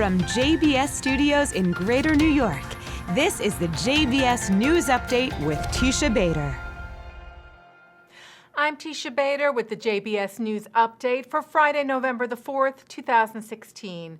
From JBS Studios in Greater New York, this is the JBS News Update with Teisha Bader. I'm Teisha Bader with the JBS News Update for Friday, November the 4th, 2016.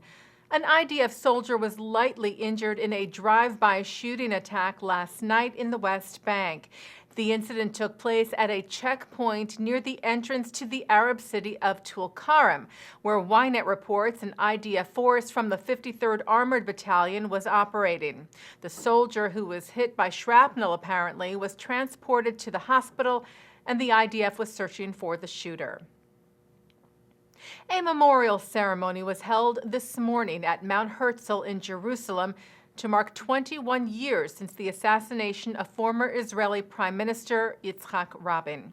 An IDF soldier was lightly injured in a drive-by shooting attack last night in the West Bank. The incident took place at a checkpoint near the entrance to the Arab city of Tulkarm, where Ynet reports an IDF force from the 53rd Armored Battalion was operating. The soldier, who was hit by shrapnel apparently, was transported to the hospital, and the IDF was searching for the shooter. A memorial ceremony was held this morning at Mount Herzl in Jerusalem to mark 21 years since the assassination of former Israeli Prime Minister Yitzhak Rabin.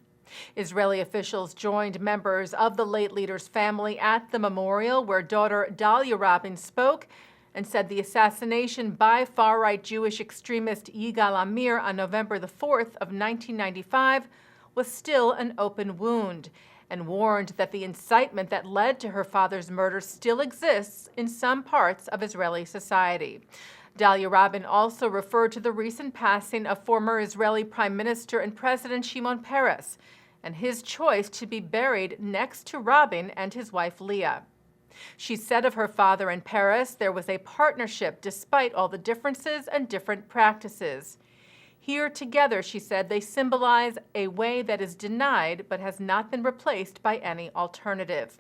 Israeli officials joined members of the late leader's family at the memorial, where daughter Dalia Rabin spoke and said the assassination by far-right Jewish extremist Yigal Amir on November the 4th of 1995 was still an open wound, and warned that the incitement that led to her father's murder still exists in some parts of Israeli society. Dalia Rabin also referred to the recent passing of former Israeli Prime Minister and President Shimon Peres and his choice to be buried next to Rabin and his wife Leah. She said of her father and Peres, there was a partnership despite all the differences and different practices. Here together, she said, they symbolize a way that is denied but has not been replaced by any alternative.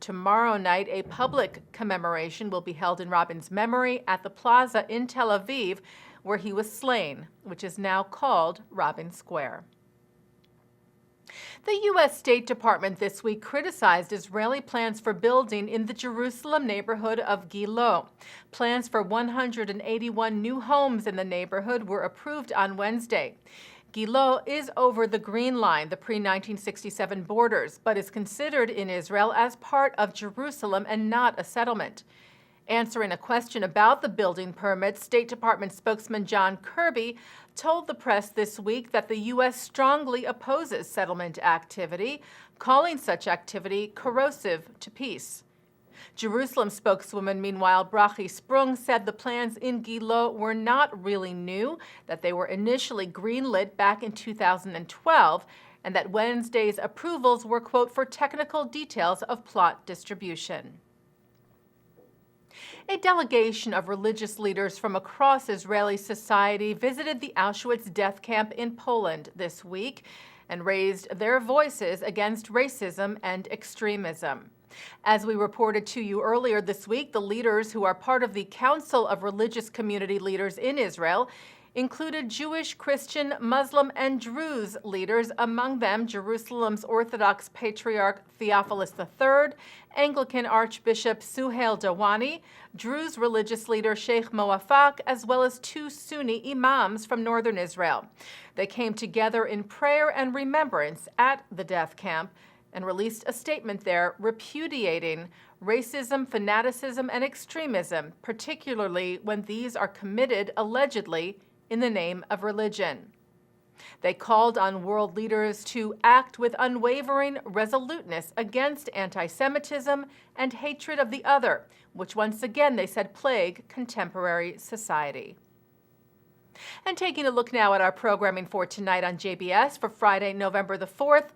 Tomorrow night, a public commemoration will be held in Rabin's memory at the plaza in Tel Aviv, where he was slain, which is now called Rabin Square. The U.S. State Department this week criticized Israeli plans for building in the Jerusalem neighborhood of Gilo. Plans for 181 new homes in the neighborhood were approved on Wednesday. Gilo is over the Green Line, the pre-1967 borders, but is considered in Israel as part of Jerusalem and not a settlement. Answering a question about the building permit, State Department spokesman John Kirby told the press this week that the U.S. strongly opposes settlement activity, calling such activity corrosive to peace. Jerusalem spokeswoman, meanwhile, Brachi Sprung, said the plans in Gilo were not really new, that they were initially greenlit back in 2012, and that Wednesday's approvals were, quote, for technical details of plot distribution. A delegation of religious leaders from across Israeli society visited the Auschwitz death camp in Poland this week and raised their voices against racism and extremism. As we reported to you earlier this week, the leaders who are part of the Council of Religious Community Leaders in Israel included Jewish, Christian, Muslim, and Druze leaders, among them Jerusalem's Orthodox Patriarch Theophilus III, Anglican Archbishop Suhail Dawani, Druze religious leader Sheikh Moafak, as well as two Sunni imams from northern Israel. They came together in prayer and remembrance at the death camp and released a statement there repudiating racism, fanaticism, and extremism, particularly when these are committed, allegedly, in the name of religion. They called on world leaders to act with unwavering resoluteness against anti-Semitism and hatred of the other, which once again, they said, plague contemporary society. And taking a look now at our programming for tonight on JBS for Friday, November the 4th,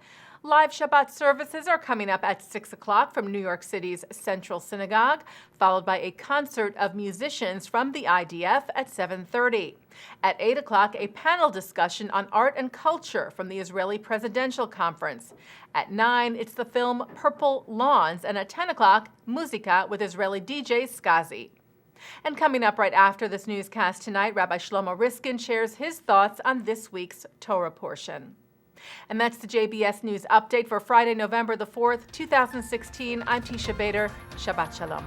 live Shabbat services are coming up at 6 o'clock from New York City's Central Synagogue, followed by a concert of musicians from the IDF at 7:30. At 8 o'clock, a panel discussion on art and culture from the Israeli Presidential Conference. At 9, it's the film Purple Lawns, and at 10 o'clock, Muzika with Israeli DJ Skazi. And coming up right after this newscast tonight, Rabbi Shlomo Riskin shares his thoughts on this week's Torah portion. And that's the JBS News Update for Friday, November the 4th, 2016. I'm Teisha Bader. Shabbat Shalom.